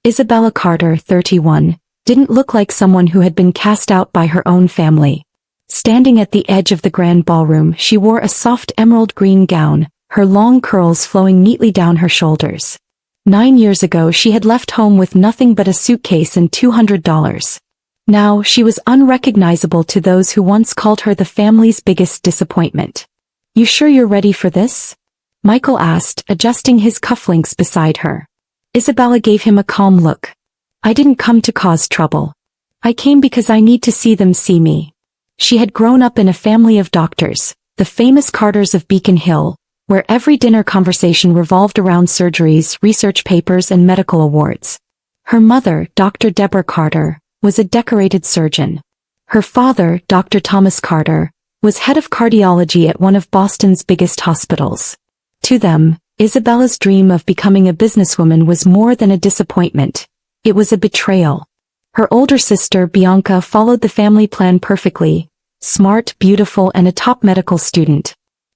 Isabella Carter, 31, didn't look like someone who had been cast out by her own family. Standing at the edge of the grand ballroom, she wore a soft emerald green gown, her long curls flowing neatly down her shoulders. 9 years ago she had left home with nothing but a suitcase and $200. Now she was unrecognizable to those who once called her the family's biggest disappointment. "You sure you're ready for this?" Michael asked, adjusting his cufflinks beside her. Isabella gave him a calm look. "I didn't come to cause trouble. I came because I need to see them see me." She had grown up in a family of doctors, the famous Carters of Beacon Hill, where every dinner conversation revolved around surgeries, research papers, and medical awards. Her mother, Dr. Deborah Carter, was a decorated surgeon. Her father, Dr. Thomas Carter, was head of cardiology at one of Boston's biggest hospitals. To them, Isabella's dream of becoming a businesswoman was more than a disappointment. It was a betrayal. Her older sister, Bianca, followed the family plan perfectly, smart, beautiful, and a top medical student.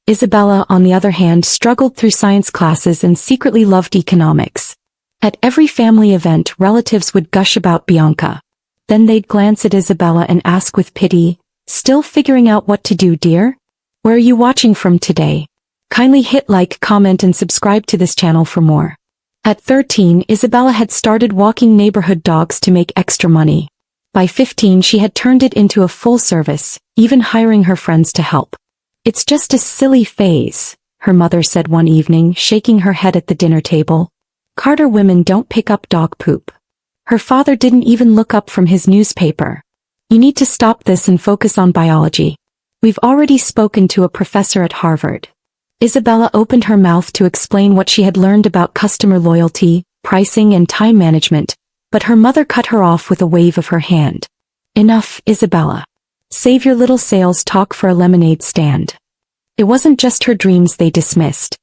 Isabella, on the other hand, struggled through science classes and secretly loved economics. At every family event, relatives would gush about Bianca. Then they'd glance at Isabella and ask with pity, "Still figuring out what to do, dear? Where are you watching from today?" Kindly hit like, comment, and subscribe to this channel for more. At 13, Isabella had started walking neighborhood dogs to make extra money. By 15, she had turned it into a full service, even hiring her friends to help. "It's just a silly phase," her mother said one evening, shaking her head at the dinner table. "Carter women don't pick up dog poop." Her father didn't even look up from his newspaper. "You need to stop this and focus on biology. We've already spoken to a professor at Harvard." Isabella opened her mouth to explain what she had learned about customer loyalty, pricing, and time management, but her mother cut her off with a wave of her hand. "Enough, Isabella. Save your little sales talk for a lemonade stand." It wasn't just her dreams they dismissed.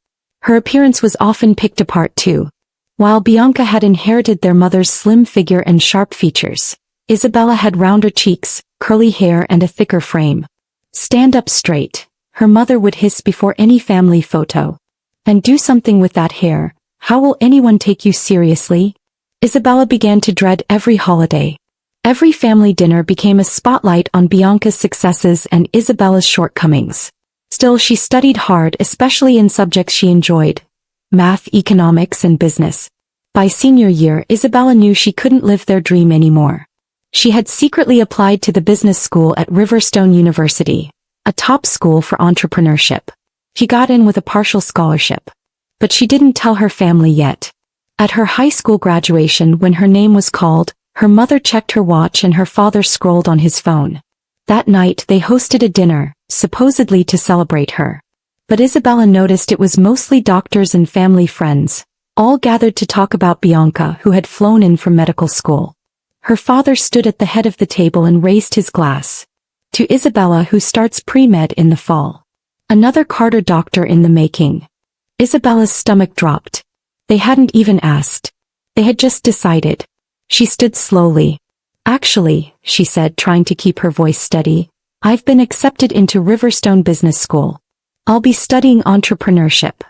Her appearance was often picked apart too. While Bianca had inherited their mother's slim figure and sharp features, Isabella had rounder cheeks, curly hair, and a thicker frame. "Stand up straight," her mother would hiss before any family photo. "And do something with that hair. How will anyone take you seriously?" Isabella began to dread every holiday. Every family dinner became a spotlight on Bianca's successes and Isabella's shortcomings. Still, she studied hard, especially in subjects she enjoyed: math, economics, and business. By senior year, Isabella knew she couldn't live their dream anymore. She had secretly applied to the business school at Riverstone University, a top school for entrepreneurship. She got in with a partial scholarship. But she didn't tell her family yet. At her high school graduation, when her name was called, her mother checked her watch and her father scrolled on his phone. That night they hosted a dinner, supposedly to celebrate her. But Isabella noticed it was mostly doctors and family friends, all gathered to talk about Bianca, who had flown in from medical school. Her father stood at the head of the table and raised his glass. "To Isabella, who starts pre-med in the fall. Another Carter doctor in the making." Isabella's stomach dropped. They hadn't even asked. They had just decided. She stood slowly. "Actually," she said, trying to keep her voice steady, "I've been accepted into Riverstone Business School. I'll be studying entrepreneurship."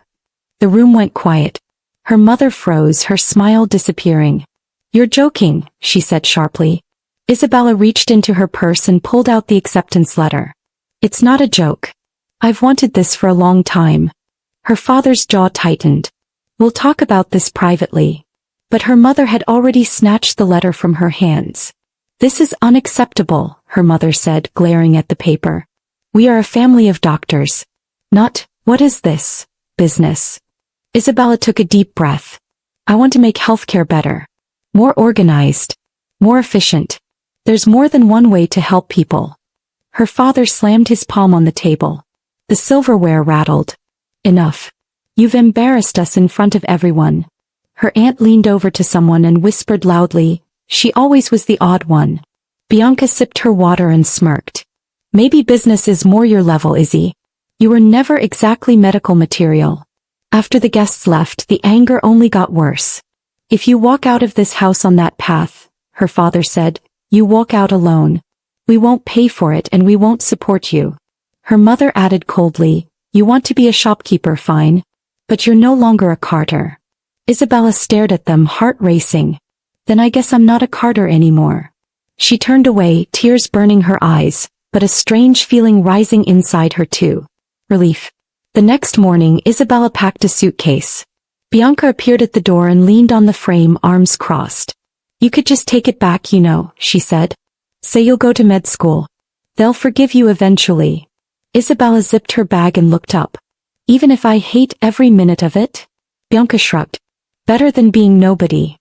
The room went quiet. Her mother froze, her smile disappearing. "You're joking," she said sharply. Isabella reached into her purse and pulled out the acceptance letter. "It's not a joke. I've wanted this for a long time." Her father's jaw tightened. "We'll talk about this privately." But her mother had already snatched the letter from her hands. "This is unacceptable," her mother said, glaring at the paper. "We are a family of doctors. Not, what is this, business?" Isabella took a deep breath. "I want to make healthcare better. More organized. More efficient. There's more than one way to help people." Her father slammed his palm on the table. The silverware rattled. "Enough. You've embarrassed us in front of everyone." Her aunt leaned over to someone and whispered loudly, "She always was the odd one." Bianca sipped her water and smirked. "Maybe business is more your level, Izzy. You were never exactly medical material." After the guests left, the anger only got worse. "If you walk out of this house on that path," her father said, "you walk out alone. We won't pay for it and we won't support you." Her mother added coldly, "You want to be a shopkeeper, fine. But you're no longer a Carter." Isabella stared at them, heart racing. Then I guess I'm not a Carter anymore. She turned away, tears burning her eyes, but a strange feeling rising inside her too. Relief. The next morning, Isabella packed a suitcase. Bianca appeared at the door and leaned on the frame, arms crossed. You could just take it back, you know, she said. Say you'll go to med school. They'll forgive you eventually. Isabella zipped her bag and looked up. Even if I hate every minute of it? Bianca shrugged. Better than being nobody.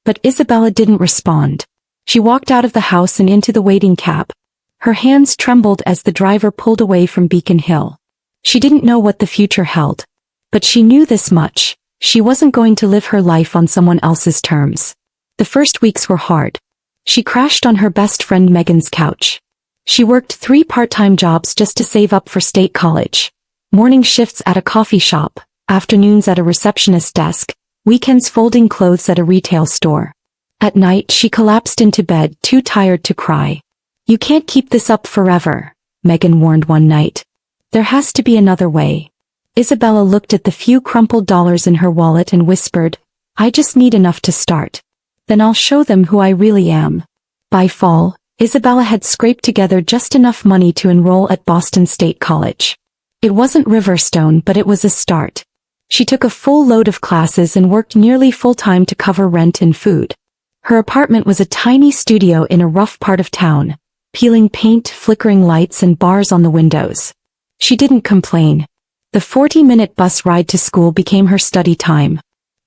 But Isabella didn't respond. She walked out of the house and into the waiting cab. Her hands trembled as the driver pulled away from Beacon Hill. She didn't know what the future held. But she knew this much. She wasn't going to live her life on someone else's terms. The first weeks were hard. She crashed on her best friend Megan's couch. She worked 3 part-time jobs just to save up for state college. Morning shifts at a coffee shop, afternoons at a receptionist desk, weekends folding clothes at a retail store. At night she collapsed into bed, too tired to cry. You can't keep this up forever, Megan warned one night. There has to be another way. Isabella looked at the few crumpled dollars in her wallet and whispered, I just need enough to start. Then I'll show them who I really am. By fall, Isabella had scraped together just enough money to enroll at Boston State College. It wasn't Riverstone, but it was a start. She took a full load of classes and worked nearly full-time to cover rent and food. Her apartment was a tiny studio in a rough part of town, peeling paint, flickering lights and bars on the windows. She didn't complain. The 40-minute bus ride to school became her study time.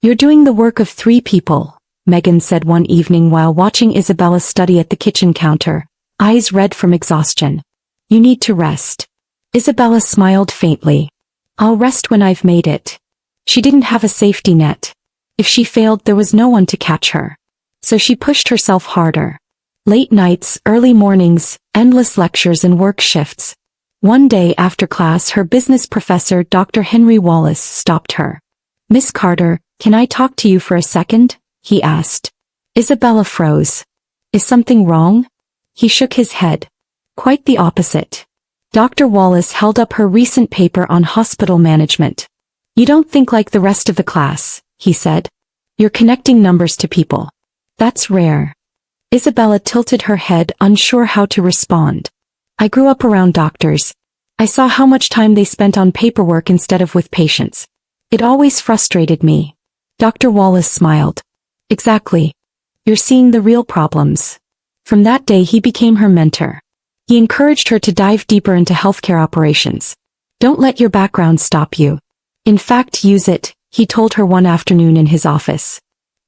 You're doing the work of 3 people, Megan said one evening while watching Isabella study at the kitchen counter, eyes red from exhaustion. You need to rest. Isabella smiled faintly. I'll rest when I've made it. She didn't have a safety net. If she failed, there was no one to catch her. So she pushed herself harder. Late nights, early mornings, endless lectures and work shifts. One day after class, her business professor, Dr. Henry Wallace, stopped her. Miss Carter, can I talk to you for a second? He asked. Isabella froze. Is something wrong? He shook his head. Quite the opposite. Dr. Wallace held up her recent paper on hospital management. You don't think like the rest of the class, he said. You're connecting numbers to people. That's rare. Isabella tilted her head, unsure how to respond. I grew up around doctors. I saw how much time they spent on paperwork instead of with patients. It always frustrated me. Dr. Wallace smiled. Exactly. You're seeing the real problems. From that day he became her mentor. He encouraged her to dive deeper into healthcare operations. Don't let your background stop you. In fact, use it, he told her one afternoon in his office.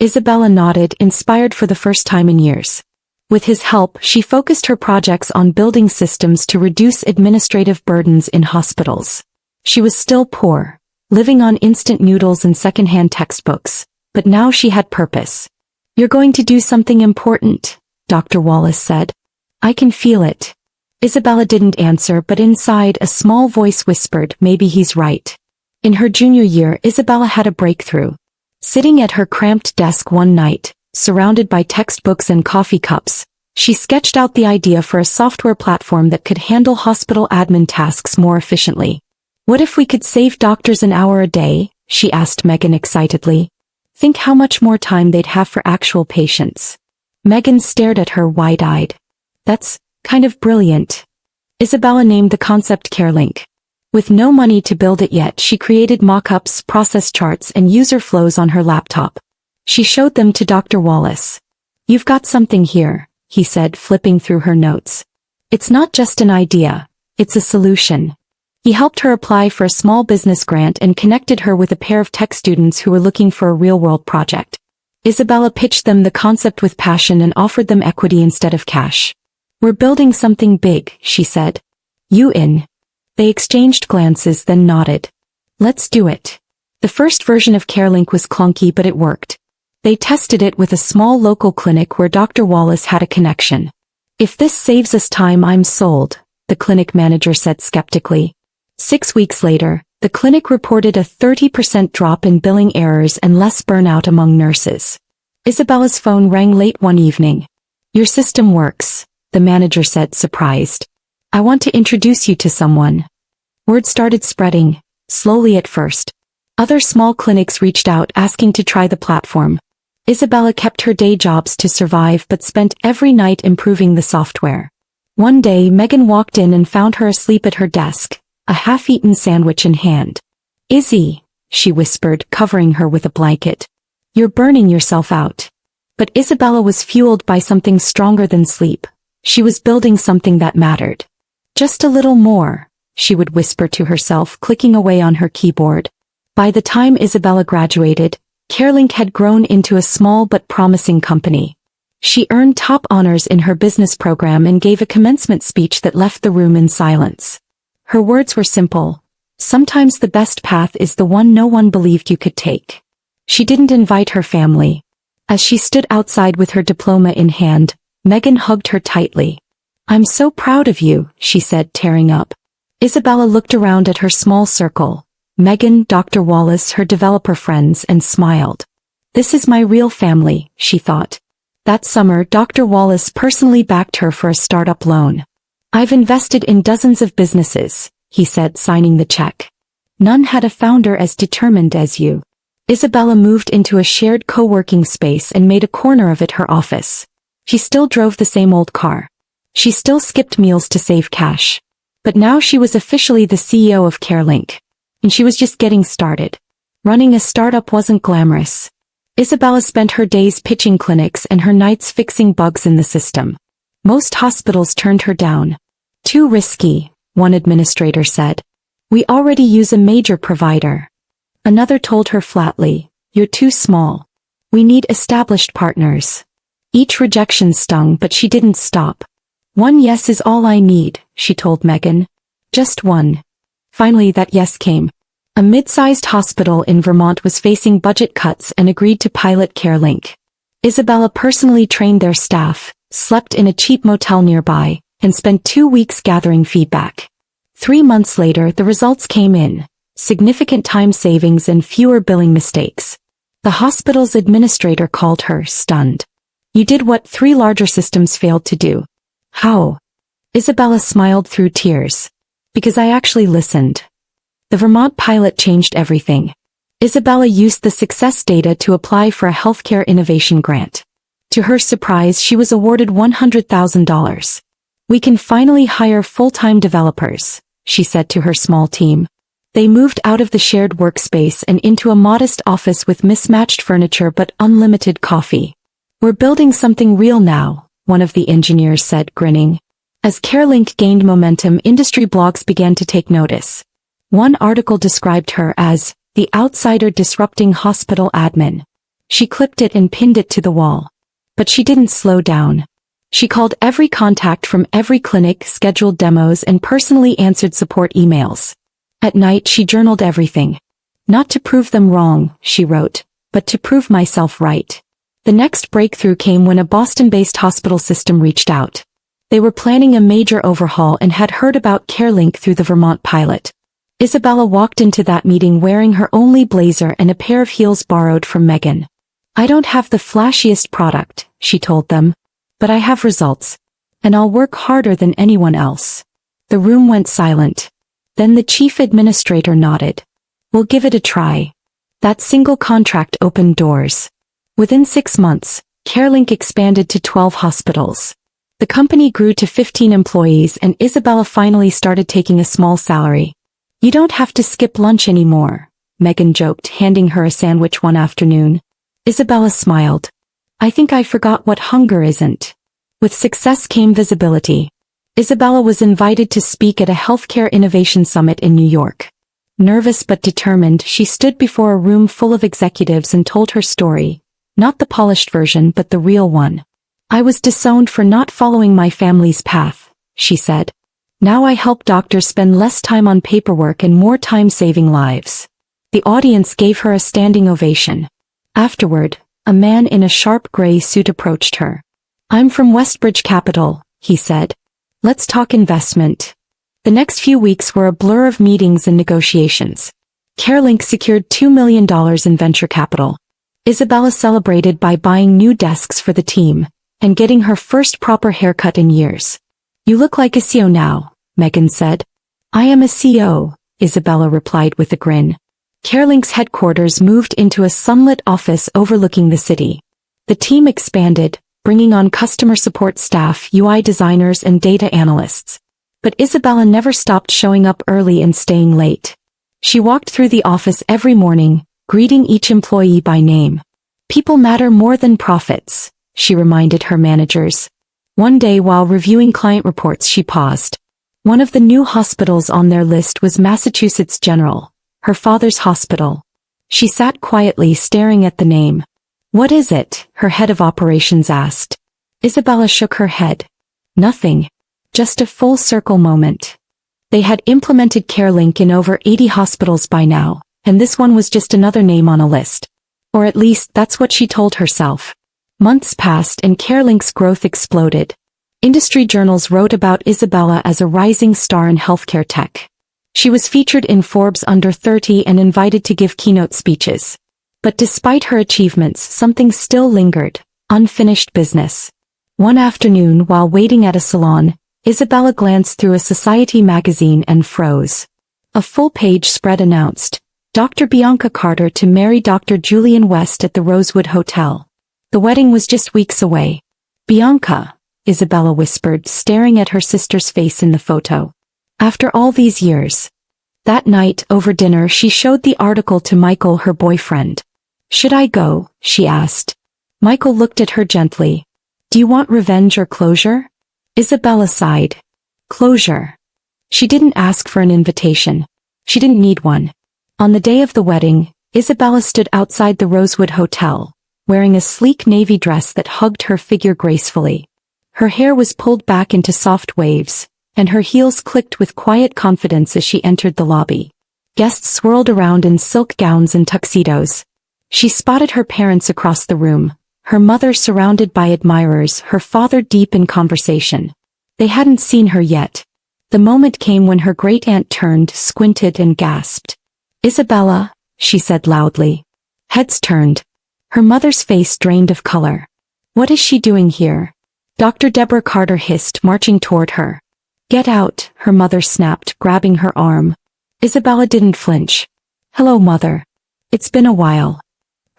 Isabella nodded, inspired for the first time in years. With his help, she focused her projects on building systems to reduce administrative burdens in hospitals. She was still poor, living on instant noodles and secondhand textbooks, but now she had purpose. You're going to do something important, Dr. Wallace said. I can feel it. Isabella didn't answer, but inside a small voice whispered, maybe he's right. In her junior year, Isabella had a breakthrough. Sitting at her cramped desk one night, surrounded by textbooks and coffee cups, she sketched out the idea for a software platform that could handle hospital admin tasks more efficiently. What if we could save doctors an hour a day? She asked Megan excitedly. Think how much more time they'd have for actual patients. Megan stared at her wide-eyed. That's kind of brilliant. Isabella named the concept CareLink. With no money to build it yet, she created mock-ups, process charts, and user flows on her laptop. She showed them to Dr. Wallace. You've got something here, he said, flipping through her notes. It's not just an idea, it's a solution. He helped her apply for a small business grant and connected her with a pair of tech students who were looking for a real-world project. Isabella pitched them the concept with passion and offered them equity instead of cash. We're building something big, she said. You in? They exchanged glances, then nodded. Let's do it. The first version of CareLink was clunky, but it worked. They tested it with a small local clinic where Dr. Wallace had a connection. If this saves us time, I'm sold, the clinic manager said skeptically. 6 weeks later, the clinic reported a 30% drop in billing errors and less burnout among nurses. Isabella's phone rang late one evening. Your system works, the manager said, surprised. I want to introduce you to someone. Word started spreading, slowly at first. Other small clinics reached out asking to try the platform. Isabella kept her day jobs to survive but spent every night improving the software. One day Megan walked in and found her asleep at her desk, a half-eaten sandwich in hand. "Izzy," she whispered, covering her with a blanket. "You're burning yourself out." But Isabella was fueled by something stronger than sleep. She was building something that mattered. "Just a little more," she would whisper to herself, clicking away on her keyboard. By the time Isabella graduated, CareLink had grown into a small but promising company. She earned top honors in her business program and gave a commencement speech that left the room in silence. Her words were simple. Sometimes the best path is the one no one believed you could take. She didn't invite her family. As she stood outside with her diploma in hand, Megan hugged her tightly. "I'm so proud of you," she said, tearing up. Isabella looked around at her small circle, Megan, Dr. Wallace, her developer friends, and smiled. "This is my real family," she thought. That summer, Dr. Wallace personally backed her for a startup loan. "I've invested in dozens of businesses," he said, signing the check. "None had a founder as determined as you." Isabella moved into a shared co-working space and made a corner of it her office. She still drove the same old car. She still skipped meals to save cash. But now she was officially the CEO of CareLink. And she was just getting started. Running a startup wasn't glamorous. Isabella spent her days pitching clinics and her nights fixing bugs in the system. Most hospitals turned her down. "Too risky," one administrator said. "We already use a major provider." Another told her flatly, "You're too small. We need established partners." Each rejection stung, but she didn't stop. "One yes is all I need," she told Megan. "Just one." Finally that yes came. A mid-sized hospital in Vermont was facing budget cuts and agreed to pilot CareLink. Isabella personally trained their staff, slept in a cheap motel nearby, and spent 2 weeks gathering feedback. 3 months later the results came in. Significant time savings and fewer billing mistakes. The hospital's administrator called her stunned. "You did what 3 larger systems failed to do." "How?" Isabella smiled through tears. "Because I actually listened." The Vermont pilot changed everything. Isabella used the success data to apply for a healthcare innovation grant. To her surprise, she was awarded $100,000. "We can finally hire full-time developers," she said to her small team. They moved out of the shared workspace and into a modest office with mismatched furniture but unlimited coffee. "We're building something real now," one of the engineers said, grinning. As CareLink gained momentum, industry blogs began to take notice. One article described her as the outsider disrupting hospital admin. She clipped it and pinned it to the wall. But she didn't slow down. She called every contact from every clinic, scheduled demos, and personally answered support emails. At night she journaled everything. "Not to prove them wrong," she wrote, "but to prove myself right." The next breakthrough came when a Boston-based hospital system reached out. They were planning a major overhaul and had heard about CareLink through the Vermont pilot. Isabella walked into that meeting wearing her only blazer and a pair of heels borrowed from Megan. "I don't have the flashiest product," she told them, "but I have results. And I'll work harder than anyone else." The room went silent. Then the chief administrator nodded. "We'll give it a try." That single contract opened doors. Within 6 months, CareLink expanded to 12 hospitals. The company grew to 15 employees and Isabella finally started taking a small salary. "You don't have to skip lunch anymore," Megan joked, handing her a sandwich one afternoon. Isabella smiled. "I think I forgot what hunger isn't." With success came visibility. Isabella was invited to speak at a healthcare innovation summit in New York. Nervous but determined, she stood before a room full of executives and told her story. Not the polished version, but the real one. "I was disowned for not following my family's path," she said. "Now I help doctors spend less time on paperwork and more time saving lives." The audience gave her a standing ovation. Afterward, a man in a sharp gray suit approached her. "I'm from Westbridge Capital," he said. "Let's talk investment." The next few weeks were a blur of meetings and negotiations. CareLink secured $2 million in venture capital. Isabella celebrated by buying new desks for the team and getting her first proper haircut in years. "You look like a CEO now," Megan said. "I am a CEO," Isabella replied with a grin. CareLink's headquarters moved into a sunlit office overlooking the city. The team expanded, bringing on customer support staff, UI designers and data analysts. But Isabella never stopped showing up early and staying late. She walked through the office every morning, greeting each employee by name. People matter more than profits, she reminded her managers. One day while reviewing client reports she paused. One of the new hospitals on their list was Massachusetts General, her father's hospital. She sat quietly staring at the name. "What is it?" her head of operations asked. Isabella shook her head. "Nothing. Just a full circle moment." They had implemented CareLink in over 80 hospitals by now, and this one was just another name on a list. Or at least that's what she told herself. Months passed and CareLink's growth exploded. Industry journals wrote about Isabella as a rising star in healthcare tech. She was featured in Forbes Under 30 and invited to give keynote speeches. But despite her achievements, something still lingered: unfinished business. One afternoon while waiting at a salon, Isabella glanced through a society magazine and froze. A full-page spread announced, Dr. Bianca Carter to marry Dr. Julian West at the Rosewood Hotel. The wedding was just weeks away. "Bianca," Isabella whispered, staring at her sister's face in the photo. "After all these years." That night, over dinner, she showed the article to Michael, her boyfriend. "Should I go?" she asked. Michael looked at her gently. "Do you want revenge or closure?" Isabella sighed. Closure. She didn't ask for an invitation. She didn't need one. On the day of the wedding, Isabella stood outside the Rosewood Hotel, wearing a sleek navy dress that hugged her figure gracefully. Her hair was pulled back into soft waves, and her heels clicked with quiet confidence as she entered the lobby. Guests swirled around in silk gowns and tuxedos. She spotted her parents across the room, her mother surrounded by admirers, her father deep in conversation. They hadn't seen her yet. The moment came when her great-aunt turned, squinted and gasped. "Isabella," she said loudly. Heads turned. Her mother's face drained of color. "What is she doing here?" Dr. Deborah Carter hissed, marching toward her. "Get out," her mother snapped, grabbing her arm. Isabella didn't flinch. "Hello, Mother. It's been a while."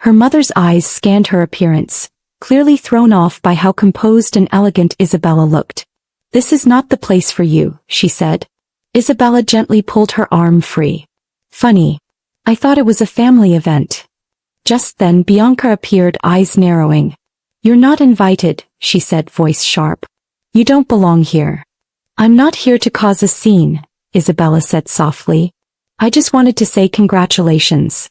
Her mother's eyes scanned her appearance, clearly thrown off by how composed and elegant Isabella looked. "This is not the place for you," she said. Isabella gently pulled her arm free. "Funny. I thought it was a family event." Just then Bianca appeared, eyes narrowing. "You're not invited," she said, voice sharp. "You don't belong here." "I'm not here to cause a scene," Isabella said softly. "I just wanted to say congratulations."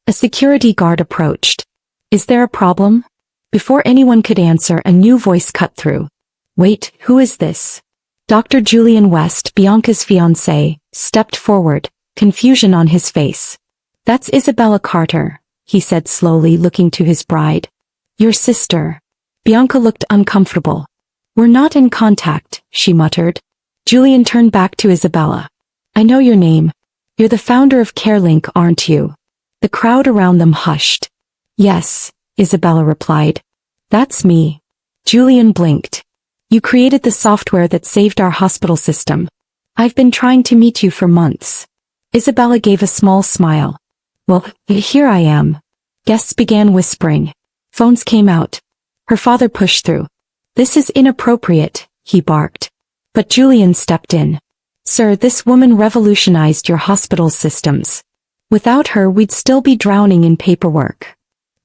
A security guard approached. "Is there a problem?" Before anyone could answer, a new voice cut through. "Wait, who is this?" Dr. Julian West, Bianca's fiancé, stepped forward, confusion on his face. "That's Isabella Carter," he said slowly, looking to his bride. "Your sister." Bianca looked uncomfortable. "We're not in contact," she muttered. Julian turned back to Isabella. "I know your name. You're the founder of CareLink, aren't you?" The crowd around them hushed. "Yes," Isabella replied. "That's me." Julian blinked. "You created the software that saved our hospital system. I've been trying to meet you for months." Isabella gave a small smile. "Well, here I am." Guests began whispering. Phones came out. Her father pushed through. "This is inappropriate," he barked. But Julian stepped in. "Sir, this woman revolutionized your hospital's systems. Without her, we'd still be drowning in paperwork."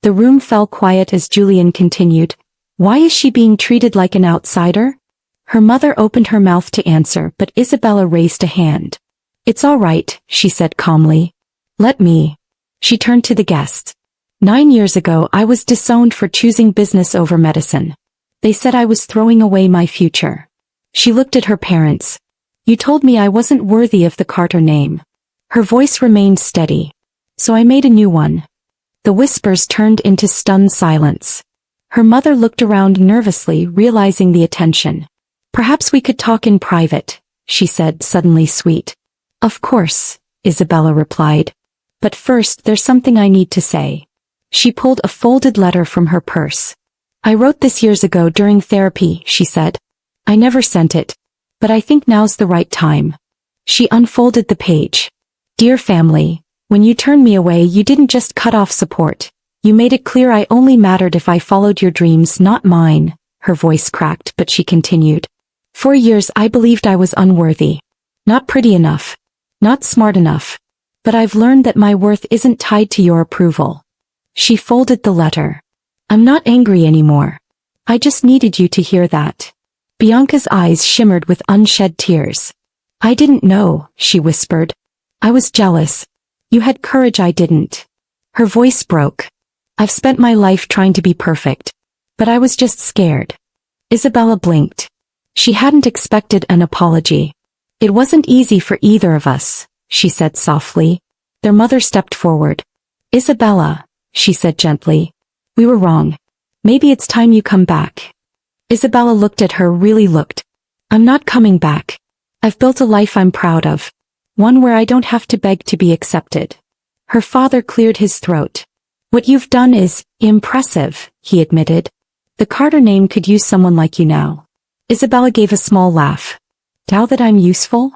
The room fell quiet as Julian continued. "Why is she being treated like an outsider?" Her mother opened her mouth to answer, but Isabella raised a hand. "It's all right," she said calmly. "Let me." She turned to the guests. 9 years ago, I was disowned for choosing business over medicine. They said I was throwing away my future. She looked at her parents. "You told me I wasn't worthy of the Carter name." Her voice remained steady. "So I made a new one." The whispers turned into stunned silence. Her mother looked around nervously, realizing the attention. "Perhaps we could talk in private," she said, suddenly sweet. "Of course," Isabella replied. "But first, there's something I need to say." She pulled a folded letter from her purse. "I wrote this years ago during therapy," she said. "I never sent it. But I think now's the right time." She unfolded the page. "Dear family, when you turned me away, you didn't just cut off support. You made it clear I only mattered if I followed your dreams, not mine. Her voice cracked, but she continued. For years I believed I was unworthy. Not pretty enough. Not smart enough. But I've learned that my worth isn't tied to your approval. She folded the letter. I'm not angry anymore. I just needed you to hear that. Bianca's eyes shimmered with unshed tears. I didn't know, she whispered. I was jealous. You had courage I didn't. Her voice broke. I've spent my life trying to be perfect. But I was just scared. Isabella blinked. She hadn't expected an apology. It wasn't easy for either of us, she said softly. Their mother stepped forward. Isabella, she said gently. We were wrong. Maybe it's time you come back. Isabella looked at her, really looked. I'm not coming back. I've built a life I'm proud of. One where I don't have to beg to be accepted. Her father cleared his throat. What you've done is impressive, he admitted. The Carter name could use someone like you now. Isabella gave a small laugh. Doubt that I'm useful?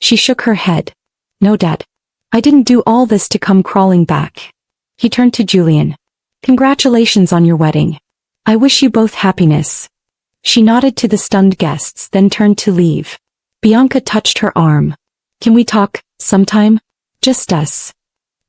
She shook her head. No, Dad. I didn't do all this to come crawling back. He turned to Julian. Congratulations on your wedding. I wish you both happiness. She nodded to the stunned guests, then turned to leave. Bianca touched her arm. Can we talk, sometime? Just us.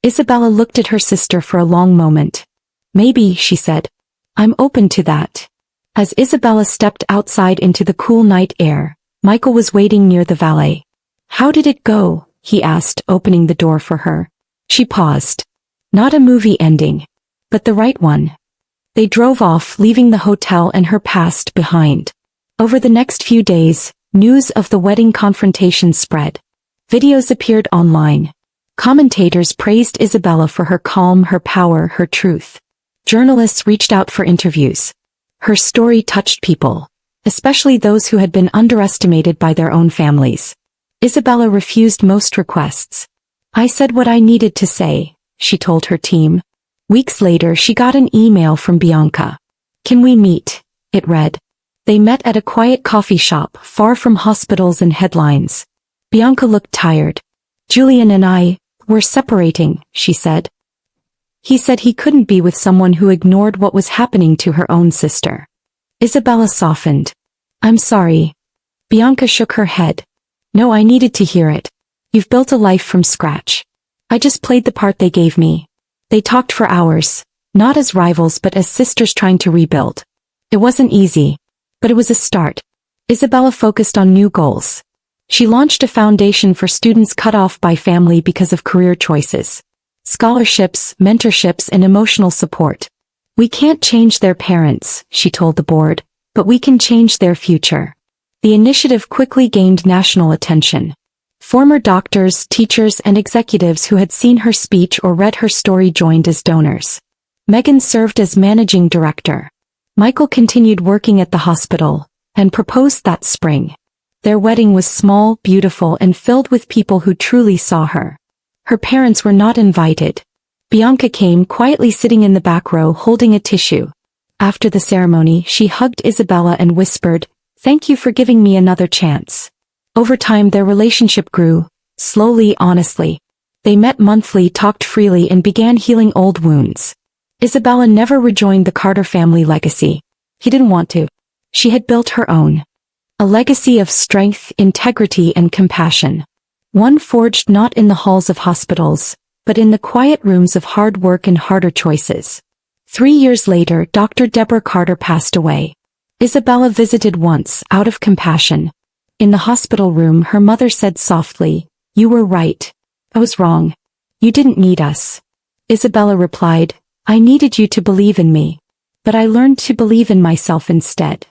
Isabella looked at her sister for a long moment. Maybe, she said. I'm open to that. As Isabella stepped outside into the cool night air, Michael was waiting near the valet. How did it go? He asked, opening the door for her. She paused. Not a movie ending. But the right one. They drove off, leaving the hotel and her past behind. Over the next few days, news of the wedding confrontation spread. Videos appeared online. Commentators praised Isabella for her calm, her power, her truth. Journalists reached out for interviews. Her story touched people, especially those who had been underestimated by their own families. Isabella refused most requests. I said what I needed to say, she told her team. Weeks later, she got an email from Bianca. Can we meet? It read. They met at a quiet coffee shop, far from hospitals and headlines. Bianca looked tired. Julian and I, we're separating, she said. He said he couldn't be with someone who ignored what was happening to her own sister. Isabella softened. I'm sorry. Bianca shook her head. No, I needed to hear it. You've built a life from scratch. I just played the part they gave me. They talked for hours, not as rivals but as sisters trying to rebuild. It wasn't easy, but it was a start. Isabella focused on new goals. She launched a foundation for students cut off by family because of career choices. Scholarships, mentorships, and emotional support. We can't change their parents, she told the board, but we can change their future. The initiative quickly gained national attention. Former doctors, teachers, and executives who had seen her speech or read her story joined as donors. Megan served as managing director. Michael continued working at the hospital, and proposed that spring. Their wedding was small, beautiful, and filled with people who truly saw her. Her parents were not invited. Bianca came, quietly sitting in the back row holding a tissue. After the ceremony, she hugged Isabella and whispered, "Thank you for giving me another chance." Over time their relationship grew, slowly, honestly. They met monthly, talked freely, and began healing old wounds. Isabella never rejoined the Carter family legacy. He didn't want to. She had built her own. A legacy of strength, integrity, and compassion. One forged not in the halls of hospitals, but in the quiet rooms of hard work and harder choices. 3 years later, Dr. Deborah Carter passed away. Isabella visited once, out of compassion. In the hospital room, her mother said softly, "You were right. I was wrong. You didn't need us." Isabella replied, "I needed you to believe in me. But I learned to believe in myself instead."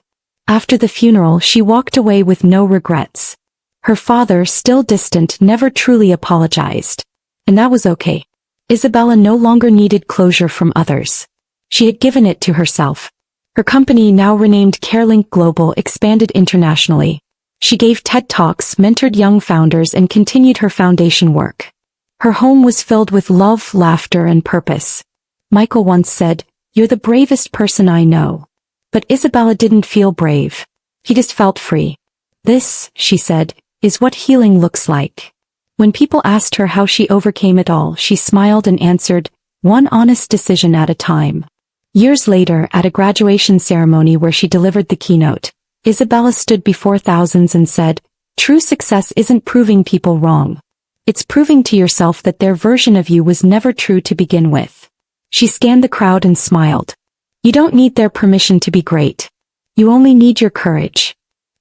After the funeral, she walked away with no regrets. Her father, still distant, never truly apologized. And that was okay. Isabella no longer needed closure from others. She had given it to herself. Her company, now renamed CareLink Global, expanded internationally. She gave TED Talks, mentored young founders, and continued her foundation work. Her home was filled with love, laughter, and purpose. Michael once said, "You're the bravest person I know." But Isabella didn't feel brave. He just felt free. "This," she said, "is what healing looks like." When people asked her how she overcame it all, she smiled and answered, one honest decision at a time. Years later, at a graduation ceremony where she delivered the keynote, Isabella stood before thousands and said, "True success isn't proving people wrong. It's proving to yourself that their version of you was never true to begin with." She scanned the crowd and smiled. "You don't need their permission to be great. You only need your courage."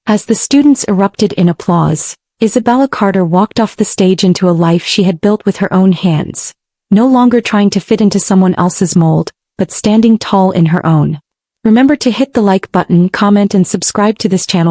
As the students erupted in applause, Isabella Carter walked off the stage into a life she had built with her own hands, no longer trying to fit into someone else's mold, but standing tall in her own. Remember to hit the like button, comment and subscribe to this channel